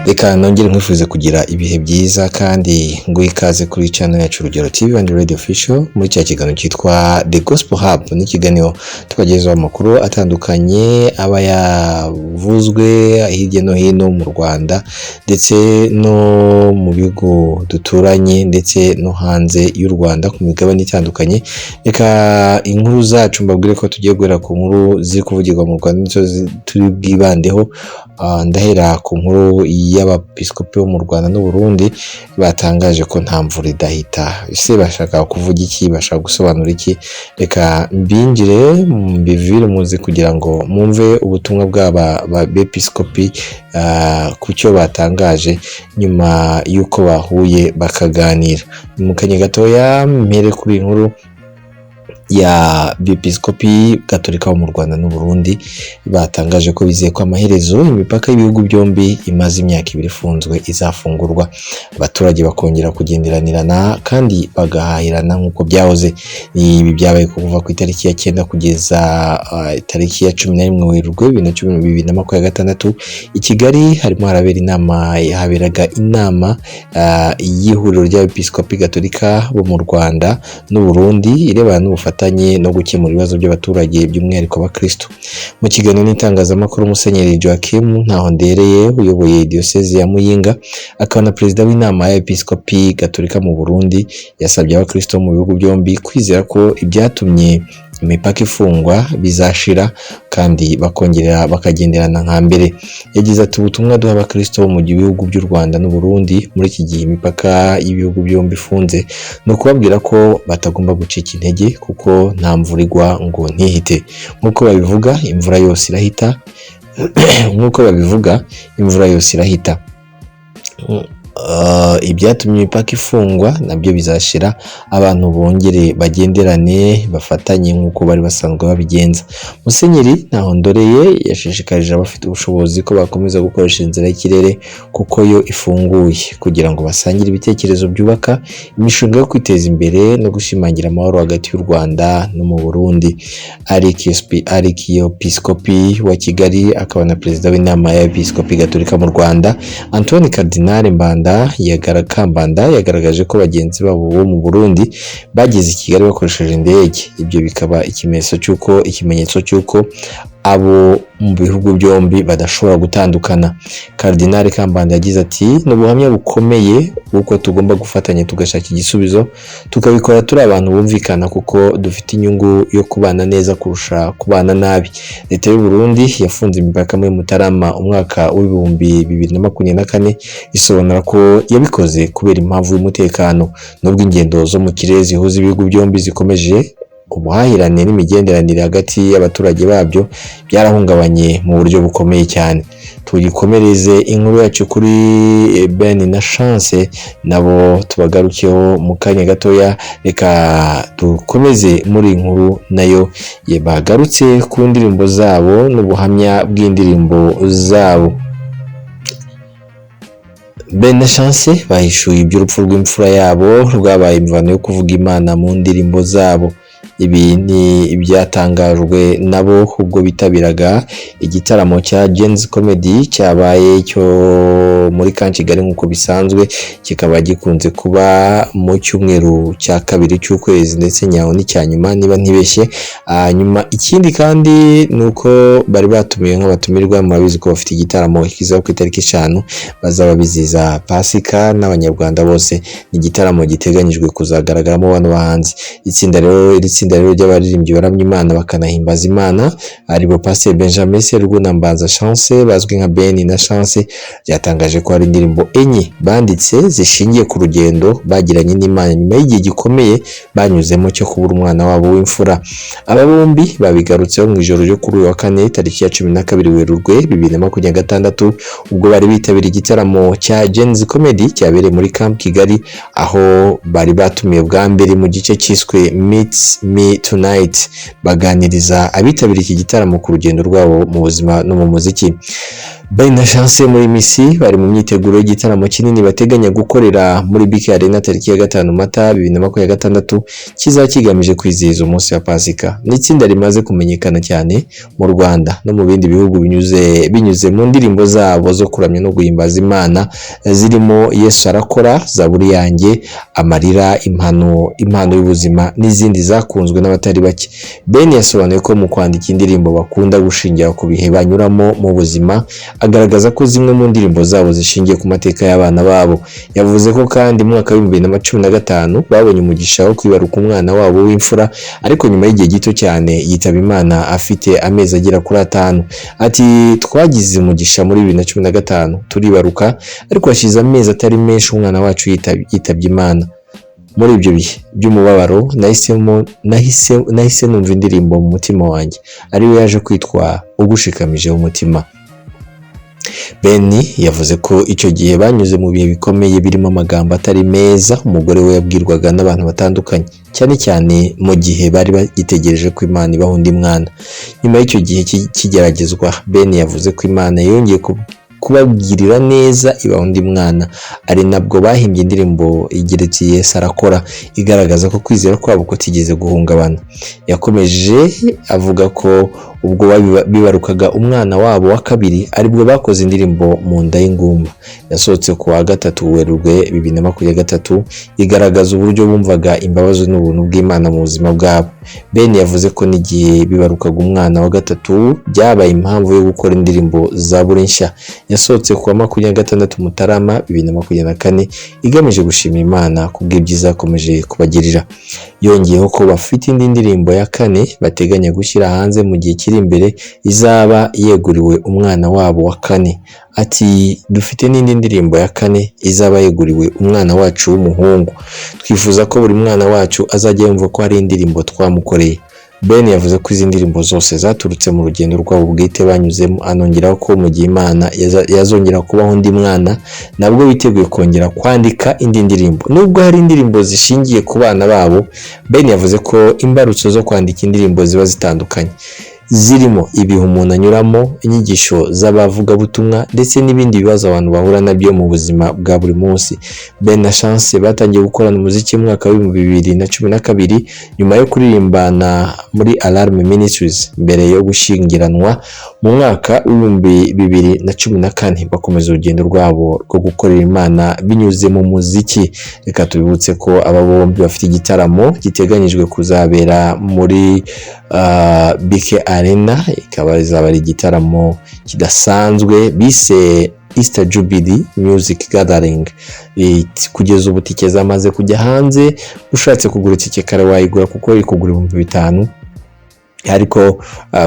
Reka nongere nkwifuze kugira ibihe byiza kandi ngo ikaze kuri channel yacu Urugero TV and Radio Official muri cya kiganiro cyitwa The Gospel Hub. Ni kiganiro tubagezaho amakuru atandukanye aba yavuzwe hirya no hino mu Rwanda ndetse no mu bigo duturanye ndetse no hanze y'u Rwanda ku migabane itandukanye. Reka inkuru zacu mbabwire ko tugiye guhera ku nkuru ziri kuvugirwa mu Rwanda nizo turi bwibandeho. Ndahera ku nkuru y'abepiskopi bo mu Rwanda n'u Burundi batangaje ko nta mvura idahita. Ese bashaka kuvuga iki? Bashaka gusobanura iki? Reka mbinjire mbivire muzi kugira ngo mumve ubutumwa bw'aba bepiskopi ku cyo batangaje nyuma y'uko bahuye bakaganira. Mu kanya gatoya mpere kuri inkuru ya bepiskopi Gatolika bo mu Rwanda n'u Burundi batangaje ko bizeye ko amaherezo imipaka y'ibihugu byombi imaze imyaka 2 ifunzwe izafungurwa, abaturage bakongera kugenderanirana kandi bagahahirana nk'uko byahoze. Ibi byabaye kuva ku itariki ya 9 kugeza itariki ya 11 Werurwe 2026 i Kigali harimo harabera inama haberaga inama y'ihuriro ry'abepiskopi Gatolika bo mu Rwanda n'u Burundi irebana n'ubufatanye no gukemura ibibazo by'abaturage by'umwihariko abakristo. Mu kiganiro n'itangazamakuru Musenyeri Joachim Ntahondereye uyoboye diocese ya Muyinga akaba na perezida w'inama y'abepiskopi Gatolika mu Burundi yasabye abakristo mu bihugu byombi kwizera ko ibyatumye imipaka ifungwa bizashira kandi bakongera bakagenderana nka mbere. Yagize ati ubutumwa duha abakristo mu gihugu by'u Rwanda n'u Burundi muri iki gihe imipaka y'ibihugu byombi ifunze no kubabwira ko batagomba gucika intege kuko nta mvura igwa ngo ntihite. Nkuko babivuga imvura yose irahita. Ibyatumye imipaka ifungwa nabyo bizashira abantu bongere bagenderane bafatanye nk'uko bari basanzwe babigenza. Musenyeri Ntahondereye yashishikarije abafite ubushobozi ko bakomeza gukoresha inzira y'ikirere kuko yo ifunguye kugira ngo basangire ibitekerezo byubaka imishinga yo kwiteza imbere no gushimangira amahoro hagati y'u Rwanda no mu Burundi. Arkiyepiskopi wa Kigali akaba na perezida w'inama y'abepiskopi Gatolika mu Rwanda Antoine Cardinal Kambanda yagaragaje ko bagenzi babo bo mu Burundi bageze i Kigali bakoresheje indege. Ibyo bikaba ikimenyetso cy'uko abo mu bihugu byombi badashobora gutandukana. Cardinal Kambanda yagize ati n'ubuhamya bukomeye uko tugomba gufatanya tugashaka igisubizo tukabikora turi abantu bumvikana kuko dufite inyungu yo kubana neza kurusha kubana nabi. Leta y'u Burundi yafunze imipaka muri Mutarama umwaka w'2024 isobanura ko yabikoze kubera impamvu y'umutekano n'ubwo ingendo zo mu kirere zihuza ibihugu byombi zikomeje. Ubuhahirane n'imigenderanire hagati y'abaturage babyo byarahungabanye mu buryo bukomeye cyane. Tugikomereze inkuru yacu kuri Ben na Chance nabo tubagarukeho mu kanya gatoya. Reka dukomeze muri inkuru nayo bagarutse ku ndirimbo zabo n'ubuhamya bw'indirimbo zabo. Ben na Chance bahishuye iby'urupfu rw'imfura yabo rwabaye imvano yo kuvuga Imana mu ndirimbo zabo. Ibi ni ibyatangajwe nabo ubwo bitabiraga igitaramo cya Gens Comedy cyabaye cyo muri Kigali nk'uko bisanzwe, kikaba gikunze kuba mu cyumweru cya kabiri cy'ukwezi ndetse nyaho n'icyanyuma niba ntibeshye. Nyuma ikindi kandi nuko bari batumiye nk'abatumirwa murabizi ko bafite igitaramo kizaba ku itariki 5 bazaba biziza Pasika n'abanyarwanda bose. Ni igitaramo giteganyijwe kuzagaragaramo abantu bahanzi. Itsinda rero ry'abaririmbyi baramya Imana bakanahimbaza Imana aribo Pastor Benjamin Serugo na Mbanza Chance bazwi nka Ben na Chance byatangaje ko hari indirimbo enye banditse zishingiye ku rugendo bagiranye n'Imana nyuma y'igihe gikomeye banyuzemo cyo kubura umwana wabo w'imfura. Aba bombi babigarutseho mu ijoro ryo kuri uyu wa 4 tariki ya 12 Werurwe 2026 ubwo bari bitabiriye igitaramo cya Gens Comedy cyabereye muri Camp Kigali, aho bari batumiye bwa mbere mu gice cyiswe Meet Me Tonight baganiriza abitabiriye iki gitaramo ku rugendo rwabo mu buzima no mu muziki. Ben na Chance muri misi bari mu myiteguro y'igitaramo kinini bateganya gukorera muri BK Arena tariki ya 5 Mata 2026 kizakigamije kwizihiza umunsi wa Pasika. N'itsinda rimaze kumenyekana cyane mu Rwanda no mu bindi bihugu binyuze mu ndirimbo zabo zo kuramya no guhimbaza Imana zirimo Yesu arakora, Zaburi yanjye, Amarira, impano y'ubuzima n'izindi zakunzwe n'abatari bake. Ben yasobanuye ko mu kwandika indirimbo bakunda gushingira ku bihe banyuramo mu buzima, agaragaza ko zimwe mu ndirimbo zabo zishingiye ku mateka y'abana babo. Yavuze ko kandi mu mwaka wa 2015 babonye umugisha wo kwibaruka umwana wabo w'imfura, ariko nyuma y'igihe gito cyane yitaba Imana afite amezi agera kuri 5. Ati twagize umugisha muri 2015 turibaruka, ariko hashize amezi atari menshi umwana wacu yitabye Imana. Muri ibyo bihe by'umubabaro nahise numva indirimbo mu mutima wanjye, ariwe yaje kwitwa Ugushikamije umutima. Ben yavuze ko icyo gihe banyuze mu bihe bikomeye birimo amagambo atari meza umugore we yabwirwaga n'abantu batandukanye, cyane cyane mu gihe bari bagitegereje ko Imana ibaha undi mwana. Nyuma y'icyo gihe kigeragezwa, Ben yavuze ko Imana yongeye kubabwirira neza ibaha undi mwana, ari nabwo bahimbye indirimbo igeretse Yesu arakora, igaragaza ko kwizera kwabo kutigeze guhungabana. Yakomeje avuga ko ubwo bibarukaga umwana wabo wa kabiri aribwo bakoze indirimbo mu nda y'ingumba, yasohotse ku wa 3 Werurwe 2023, igaragaza uburyo bumvaga imbabazi n'ubuntu bw'Imana mu buzima bwabo. Ben yavuze ko n'igihe bibarukaga umwana wa gatatu byabaye impamvu yo gukora indirimbo Zaburi nshya, yasohotse ku wa 26 Mutarama 2024, igamije gushima Imana kubw'ibyiza akomeje kubagirira. Yongeyeho ko bafite indi ndirimbo ya 4 bateganya gushyira hanze mu gihe kiri imbere, izaba yeguriwe umwana wabo wa 4. Ati dufite n'indi ndirimbo ya 4 izaba yeguriwe umwana wacu w'umuhungu, twifuza ko buri mwana wacu azajya yumva ko hari indirimbo twamukoreye. Ben yavuze ko izi ndirimbo zose zaturutse mu rugendo rwabo bwite banyuzemo, anongeraho ko mu gihe Imana yazongera kubaho undi mwana nabwo biteguye kongera kwandika indi ndirimbo. Nubwo hari indirimbo zishingiye ku bana babo, Ben yavuze ko imbarutso zo kwandika indirimbo ziba zitandukanye, zirimo ibihe umuntu anyuramo, inyigisho z'abavugabutumwa ndetse n'ibindi bibazo abantu bahura nabyo mu buzima bwa buri munsi. Ben na Chance batangiye gukorana umuziki mu mwaka wa 2012 nyuma yo kuririmbana muri Alarm Ministries mbere yo gushyingiranwa mu mwaka wa 2014. Bakomeza urugendo rwabo rwo gukorera Imana binyuze mu muziki. Reka tubibutse ko aba bombi bafite igitaramo giteganyijwe kuzabera muri BK Arena, ikaba izaba ari igitaramo kidasanzwe bise Easter Jubilee Music Gathering. Kugeza ubu tike zamaze kujya hanze, ushatse kugura tike kare wayigura kuko iri kugura 5,000, ariko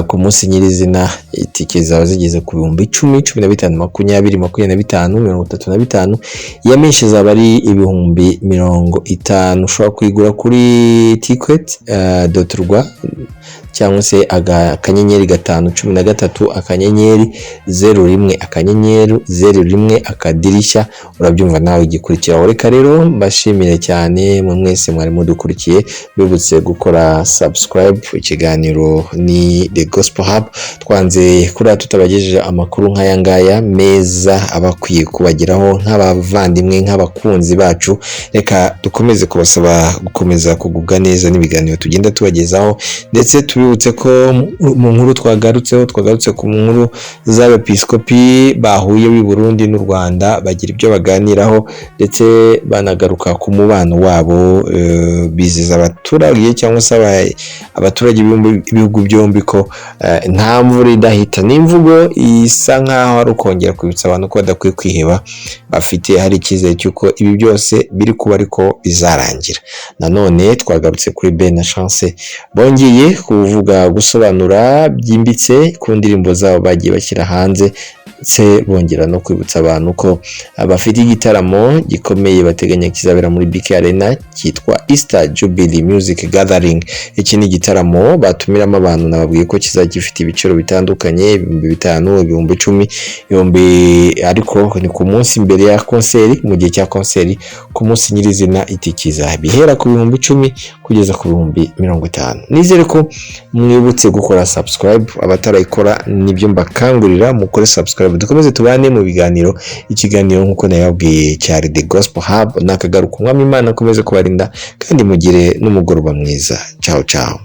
ku munsi nyirizina itike zaba zigeze ku 10,000, 15, 20, 25, 35, yamenshi zaba ari 50,000. Ushobora kwigura kuri ticket.rwa cyangwa se akanyenyeri 513 akanyenyeri 01 akanyenyeri 01 akadirishya, urabyumva nawe igikurikiraho. Reka rero mbashimire cyane mu mwese mwari mudukurikiye, bibutse gukora subscribe. Ikiganiro ni The Gospel Hub, twanze kuri tutabagejeje amakuru nk'aya ngaya meza abakwiye kubageraho nk'abavandimwe nk'abakunzi bacu. Reka dukomeze kubasaba gukomeza kugubwa neza n'ibiganiro tugenda tubagezaho, ndetse tubibutse ko mu nkuru twagarutse ku nkuru z'abepiskopi bahuye b'i Burundi n'u Rwanda bagira ibyo baganiraho, ndetse banagaruka ku mubano wabo, biziza abaturage cyangwa se abaturage b'ibihugu byombi ko nta mvura idahita. N'imvugo isa nkaho ari ukongera kwibutsa abantu ko badakwiye kwiheba, bafite hari icyizere cy'uko ibi byose biri kuba ariko bizarangira. Nanone twagarutse kuri Ben na Chance, bongeye kuvuga gusobanura byimbitse ku ndirimbo zabo bagiye bashyira hanze, ndetse bongera no kwibutsa abantu ko bafite igitaramo gikomeye bateganya kizabera muri BK Arena cyitwa Easter Jubilee Music Gathering. Iki ni igitaramo batumiramo abantu, nababwiye ko kizajya gifite ibiciro bitandukanye, 5,000, 10,000, 10,000, ariko ni ku munsi mbere ya konseri. Mu gihe cya konseri ku munsi nyirizina itikiza bihera ku 10,000 kugeza ku 50,000. Nizere ko mwibutse gukora subscribe, abatarayikora nibyo mbakangurira mukore subscribe subscribe dukomeze tubane mu biganiro. Ikiganiro nkuko nayabwiye cyari The Gospel Hub, nakagaruka umwami Imana akomeze kubarinda kandi mugire n'umugoroba mwiza. Ciao ciao.